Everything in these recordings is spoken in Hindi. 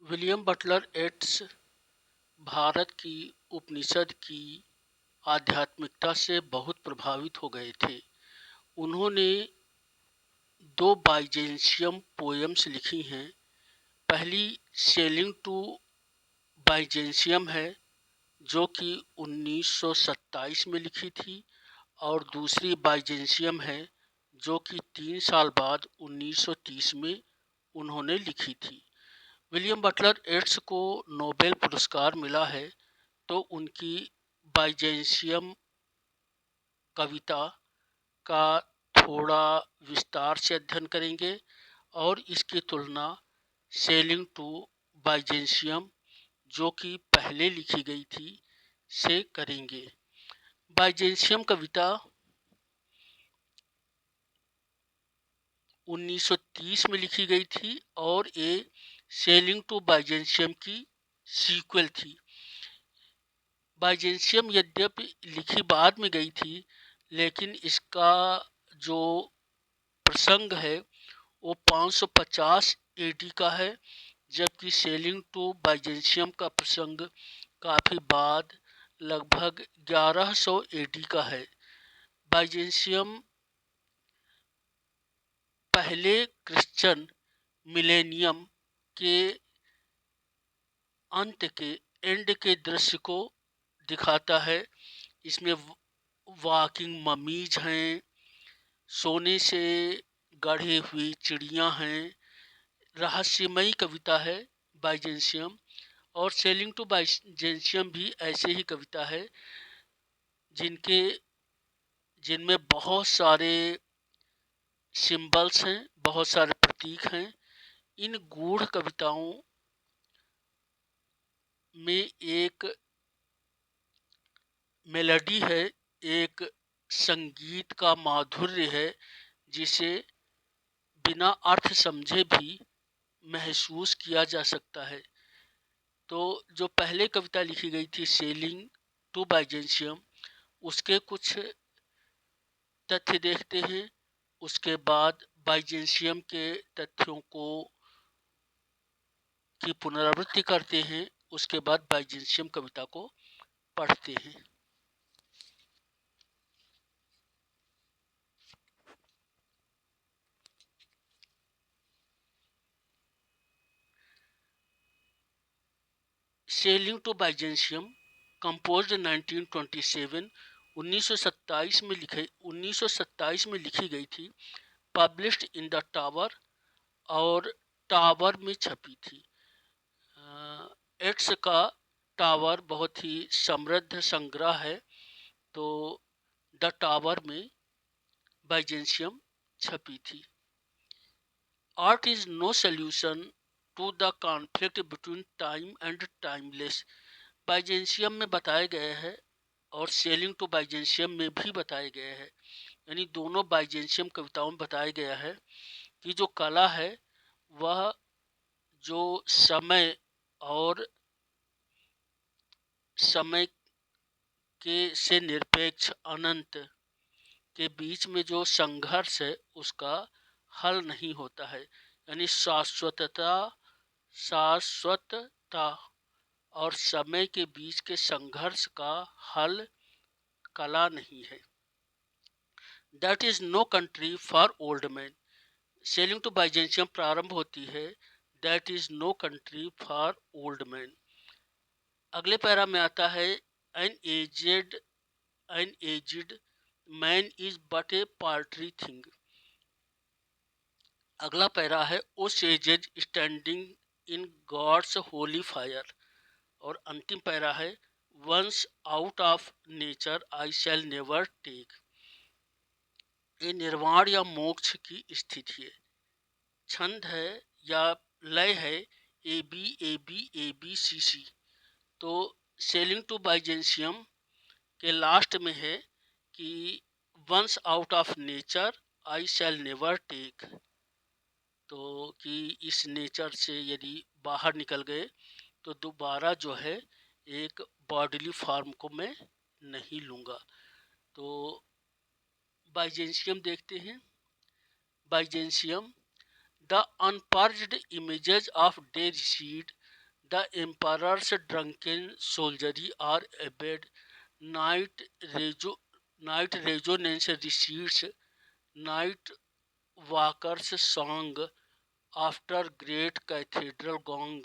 विलियम बटलर येट्स भारत की उपनिषद की आध्यात्मिकता से बहुत प्रभावित हो गए थे। उन्होंने दो बाइजेंशियम पोएम्स लिखी हैं। पहली सेलिंग टू बाइजेंशियम है जो कि 1927 में लिखी थी, और दूसरी बाइजेंशियम है जो कि 3 साल बाद 1930 में उन्होंने लिखी थी। विलियम बटलर येट्स को नोबेल पुरस्कार मिला है, तो उनकी बाइजेंशियम कविता का थोड़ा विस्तार से अध्ययन करेंगे और इसकी तुलना सेलिंग टू बाइजेंशियम जो कि पहले लिखी गई थी से करेंगे। बाइजेंशियम कविता 1930 में लिखी गई थी और ये सेलिंग टू बाइजेंशियम की सीक्वल थी। बाइजेंशियम यद्यपि लिखी बाद में गई थी, लेकिन इसका जो प्रसंग है वो 550 एडी का है, जबकि सेलिंग टू बाइजेंशियम का प्रसंग काफी बाद लगभग 1100 एडी का है। बाइजेंशियम पहले क्रिश्चियन मिलेनियम के अंत के एंड के दृश्य को दिखाता है। इसमें वॉकिंग ममीज हैं, सोने से गढ़ी हुई चिड़ियां हैं। रहस्यमयी कविता है बाइजेंशियम, और सेलिंग टू बाइजेंशियम भी ऐसे ही कविता है जिनके जिनमें बहुत सारे सिंबल्स हैं, बहुत सारे प्रतीक हैं। इन गूढ़ कविताओं में एक मेलोडी है, एक संगीत का माधुर्य है जिसे बिना अर्थ समझे भी महसूस किया जा सकता है। तो जो पहले कविता लिखी गई थी सेलिंग टू बाइजेंशियम, उसके कुछ तथ्य देखते हैं, उसके बाद बाइजेंशियम के तथ्यों को की पुनरावृत्ति करते हैं, उसके बाद बाइजेंशियम कविता को पढ़ते हैं। सेलिंग टू बाइजेंशियम कंपोज्ड 1927 1927 में लिखी गई थी, पब्लिश्ड इन द टावर और टावर में छपी थी। एट्स का टावर बहुत ही समृद्ध संग्रह है, तो द टावर में बाइजेंशियम छपी थी। Art is no solution to the conflict between time and timeless, Byzantium में बताया गया है और सेलिंग टू बाइजेंशियम में भी बताया गया है। यानी दोनों बाइजेंशियम कविताओं में बताया गया है कि जो कला है वह जो समय और समय के से निरपेक्ष अनंत के बीच में जो संघर्ष है उसका हल नहीं होता है। यानी शाश्वतता और समय के बीच के संघर्ष का हल कला नहीं है। That is no country for old man, sailing to Byzantium प्रारंभ होती है that is no country for old man. अगले पैरा में आता है an aged man is but a paltry thing. अगला पैरा है O sages standing in God's holy fire. और अंतिम पैरा है once out of nature I shall never take. ये निर्वाण या मोक्ष की स्थिति है। छंद है या लय है A B A B A B C C. तो सेलिंग टू बाइजेंशियम के लास्ट में है कि once out of nature I shall never take, तो कि इस नेचर से यदि बाहर निकल गए तो दोबारा जो है एक बॉडीली फॉर्म को मैं नहीं लूँगा। तो बाइजेंशियम देखते हैं। Byzantium the unpurged images of dead seed The emperor's drunken soldiery are abed. Night, rejo- night resonance recedes. Night walkers song after great cathedral gong.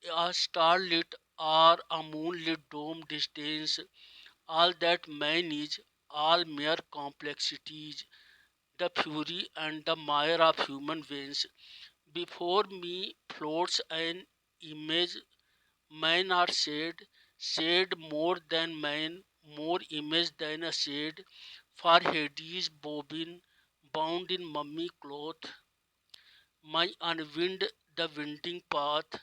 A starlit or a moonlit dome disdains all that man is, all mere complexities, the fury and the mire of human veins. Before me floats an image, man or shade, shade more than man, more image than a shade, for Hades bobbin, bound in mummy cloth, my unwind the winding path,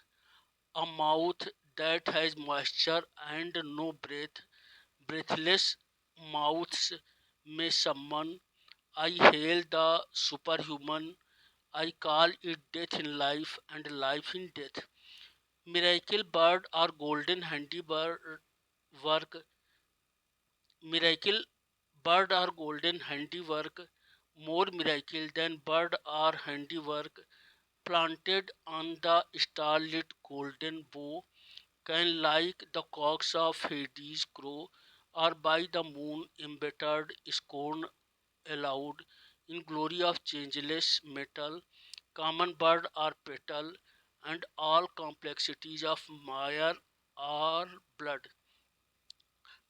a mouth that has moisture and no breath, breathless mouths may summon. I hail the superhuman. I call it death in life and life in death. Miracle bird or golden handiwork, miracle bird or golden handiwork, more miracle than bird or handiwork, planted on the starlit golden bow, can like the cocks of Hades crow, or by the moon embittered scorn aloud, in glory of changeless metal, common bird or petal, and all complexities of mire or blood.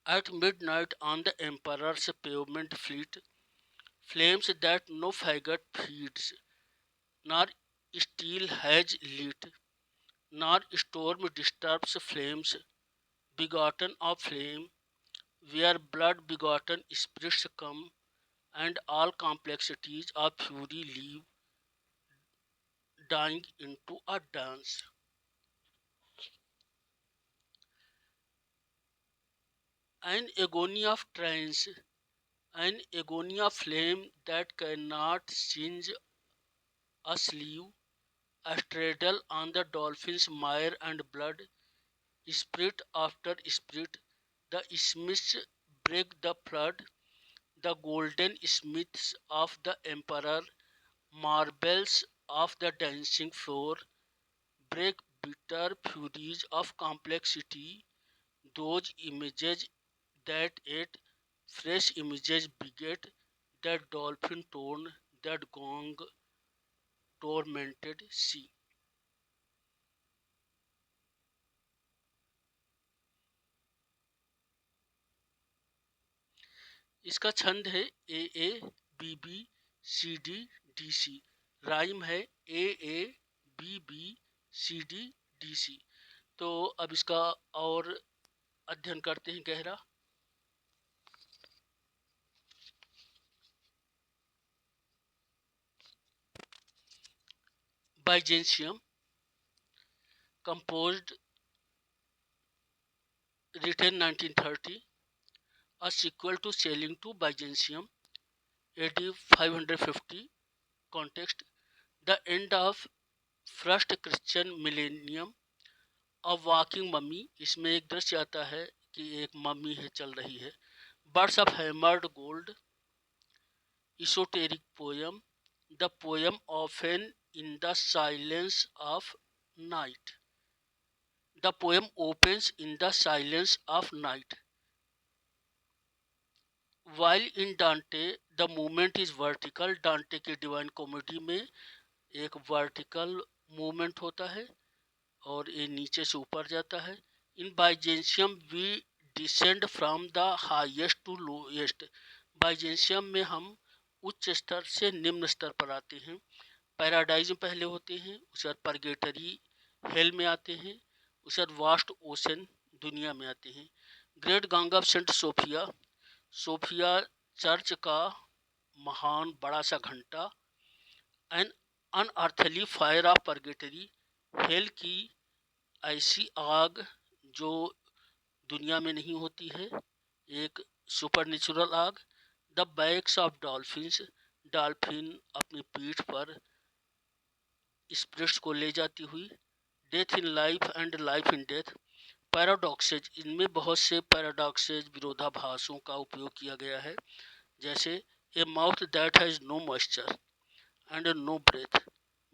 At midnight on the emperor's pavement fleet, flames that no faggot feeds, nor steel has lit, nor storm disturbs flames, begotten of flame, where blood begotten spirits come, and all complexities of fury leave, dying into a dance. An agony of trance, an agony of flame that cannot singe a sleeve, a straddle on the dolphin's mire and blood, spirit after spirit, the smiths break the flood, the golden smiths of the emperor, marbles of the dancing floor, break bitter furies of complexity, those images that ate, fresh images beget, that dolphin tone, that gong tormented sea. इसका छंद है A A B B C D D C, rhyme है A B B C D D C. तो अब इसका और अध्ययन करते हैं गहरा। बाइजेंशियम, composed, written 1930, a sequel to Sailing to Byzantium, AD 550, context, the end of first Christian millennium, a walking mummy, इसमें एक दृश्य आता है कि एक मम्मी है चल रही है, birds of hammered gold, esoteric poem, the poem often in the silence of night. The poem opens in the silence of night. While in Dante, the movement is vertical. डांटे की डिवाइन कॉमेडी में एक वर्टिकल मूवमेंट होता है और ये नीचे से ऊपर जाता है। In Byzantium we descend from the highest to lowest. Byzantium में हम उच्च स्तर से निम्न स्तर पर आते हैं। पैराडाइज में पहले होते हैं, उसके बाद परगेटरी हेल में आते हैं, उसके बाद वास्ट ओशन दुनिया में आते हैं। Great gong of saint Sophia, Sophia church का महान बड़ा सा घंटा। An unearthly fire of purgatory, hell की ऐसी आग जो दुनिया में नहीं होती है, एक सुपर नेचुरल आग। The backs of dolphins, dolphin अपनी पीठ पर स्पिरिट्स को ले जाती हुई। Death in life and life in death. Paradoxes, इनमें बहुत से पैराडॉक्सेज विरोधाभासों का उपयोग किया गया है, जैसे a mouth that has no moisture and no breath,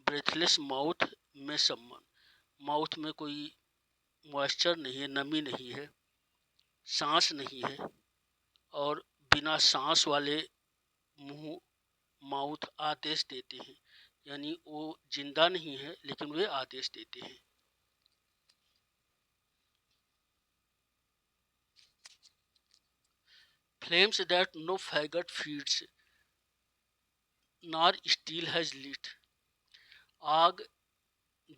breathless mouth में सम्मन, माउथ में कोई मॉइस्चर नहीं है, नमी नहीं है, सांस नहीं है, और बिना सांस वाले मुंह माउथ आदेश देते हैं, यानी वो जिंदा नहीं है लेकिन वे आदेश देते हैं। Flames that no faggot feeds nor steel has lit, आग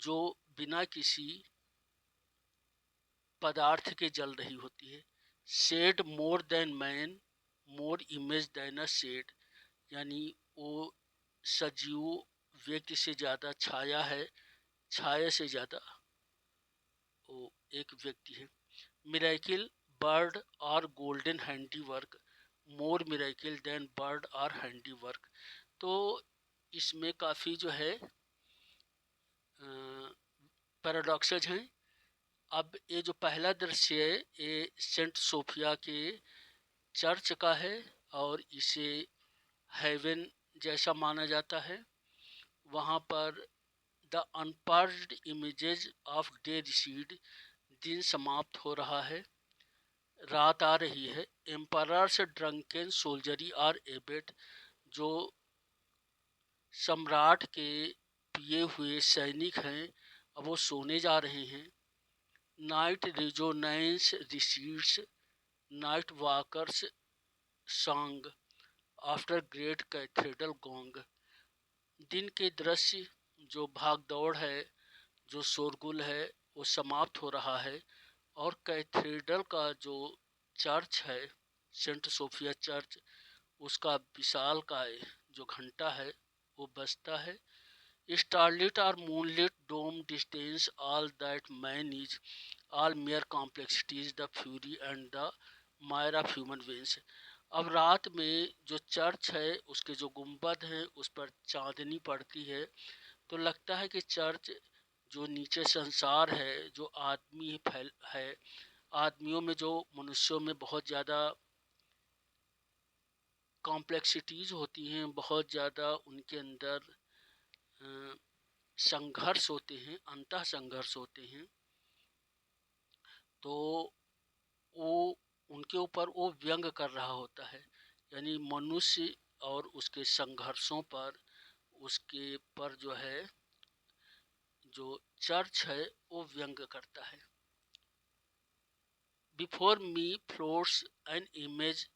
जो बिना किसी पदार्थ के जल रही होती है। Shade more than man, more image then a shade, यानी वो सजीव व्यक्ति से ज़्यादा छाया है, छाया से ज़्यादा वो एक व्यक्ति है। मिरेकिल बर्ड और गोल्डन हैंडी वर्क, मोर मिरेकिल देन बर्ड और हैंडी वर्क। तो इसमें काफ़ी जो है पैराडॉक्सेज हैं। अब ये जो पहला दृश्य है ये सेंट सोफिया के चर्च का है और इसे हेवन जैसा माना जाता है। वहाँ पर the unpurged images of day recede, दिन समाप्त हो रहा है, रात आ रही है। Emperor's drunken soldiery are abed, जो सम्राट के पिए हुए सैनिक हैं अब वो सोने जा रहे हैं। Night resonance recedes, night walkers song after great cathedral gong, दिन के दृश्य जो भाग दौड़ है, जो शोरगुल है, वो समाप्त हो रहा है और कैथेड्रल का जो चर्च है, सेंट सोफिया चर्च, उसका विशाल काय जो घंटा है वो बजता है। स्टारलिट और moonlit dome distance all that man is, all mere complexities the fury and the mire of human veins. अब रात में जो चर्च है उसके जो गुंबद हैं उस पर चांदनी पड़ती है तो लगता है कि चर्च जो नीचे संसार है, जो आदमी फैल है, आदमियों में जो मनुष्यों में बहुत ज़्यादा कॉम्प्लेक्सिटीज़ होती हैं, बहुत ज़्यादा उनके अंदर संघर्ष होते हैं, अंतः संघर्ष होते हैं, तो वो उनके ऊपर वो व्यंग कर रहा होता है, यानी मनुष्य और उसके संघर्षों पर, उसके पर जो है जो चर्च है वो व्यंग करता है। Before me floats an image,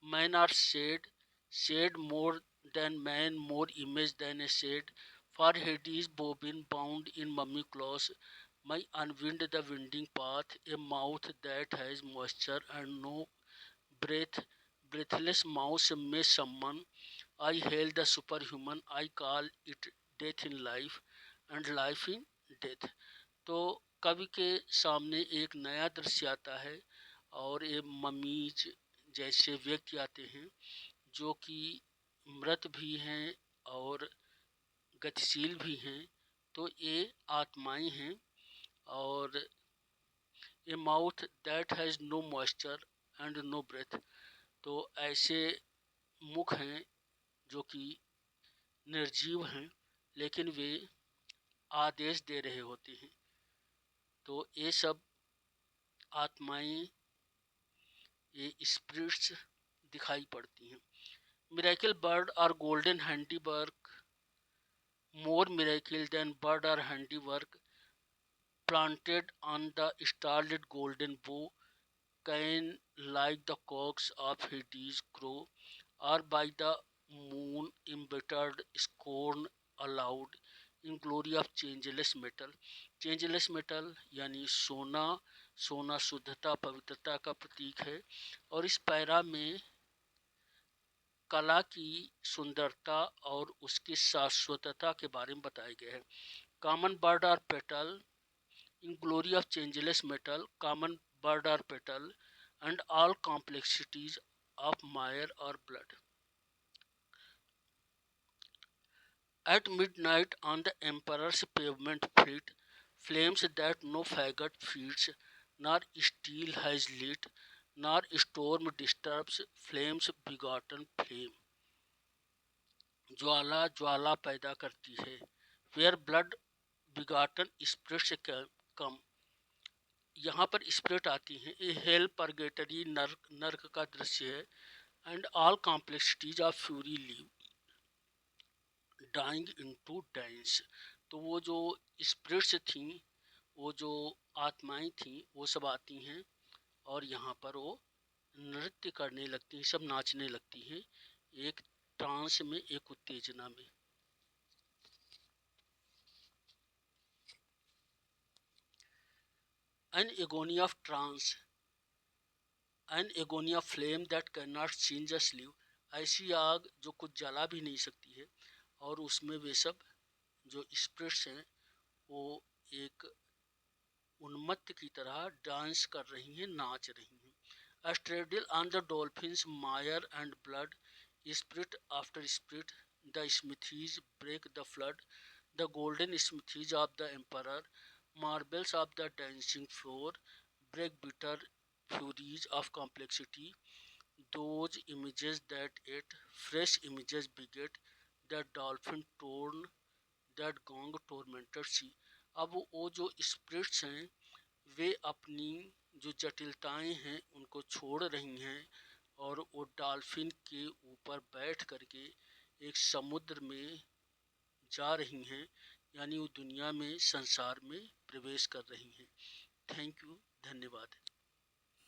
man or shade, shade more than man, more image than a shade. For head is bobbin bound in mummy cloth. My unwind the winding path, a mouth that has moisture and no breath. Breathless mouth may summon. I hail the superhuman. I call it death in life and life in death. तो कवि के सामने एक नया दृश्य आता है और ये ममीज जैसे व्यक्ति आते हैं जो कि मृत भी हैं और गतिशील भी हैं। तो ये आत्माएं हैं और a mouth that has no moisture and no breath, तो ऐसे मुख हैं जो कि निर्जीव हैं लेकिन वे आदेश दे रहे होते हैं। तो ये सब आत्माएं, ये स्पिरिट्स दिखाई पड़ती हैं। मिरेकल बर्ड और गोल्डन हैंडीवर्क, मोर मिरेकल देन बर्ड और handiwork planted on the starlit golden bow, can like the cocks of Hades crow, or by the moon embittered scorn aloud in glory of changeless metal. Changeless metal यानी सोना, सोना शुद्धता पवित्रता का प्रतीक है और इस पैरा में कला की सुंदरता और उसकी शाश्वतता के बारे में बताया गया है। कॉमन बर्ड और petal in glory of changeless metal, common bird or petal, and all complexities of mire or blood. At midnight on the emperor's pavement fleet, flames that no faggot feeds, nor steel has lit, nor storm disturbs, flames begotten flame. ज्वाला ज्वाला पैदा करती है, where blood begotten spirits come, यहाँ पर स्पिरिट आती हैं। ए हेल परगेटरी नर्क नर्क का दृश्य है। And all complexities of fury leave dying into dance. तो वो जो स्पिरिट्स थी, वो जो आत्माएं थी, वो सब आती हैं और यहाँ पर वो नृत्य करने लगती हैं, सब नाचने लगती हैं एक ट्रांस में, एक उत्तेजना में। An agony of trance, an agony of flame that can not change a sleeve. ऐसी आग जो कुछ जला भी नहीं सकती है, और उसमें वे सब जो स्पिरिट्स हैं वो एक उन्मत्त की तरह डांस कर रही हैं, नाच रही हैं। A straddle on the dolphins, mire and blood, spirit after spirit, the smithies break the flood, the golden smithies of the emperor, marbles of the dancing floor, break bitter furies of complexity, those images that it, fresh images beget, that dolphin torn, that gong tormented sea। अब वो जो स्पिरिट्स हैं वे अपनी जो जटिलताएं हैं उनको छोड़ रही हैं, और वो डॉल्फिन के ऊपर बैठ करके एक समुद्र में जा रही हैं, यानी वो दुनिया में, संसार में प्रवेश कर रही हैं। थैंक यू, धन्यवाद।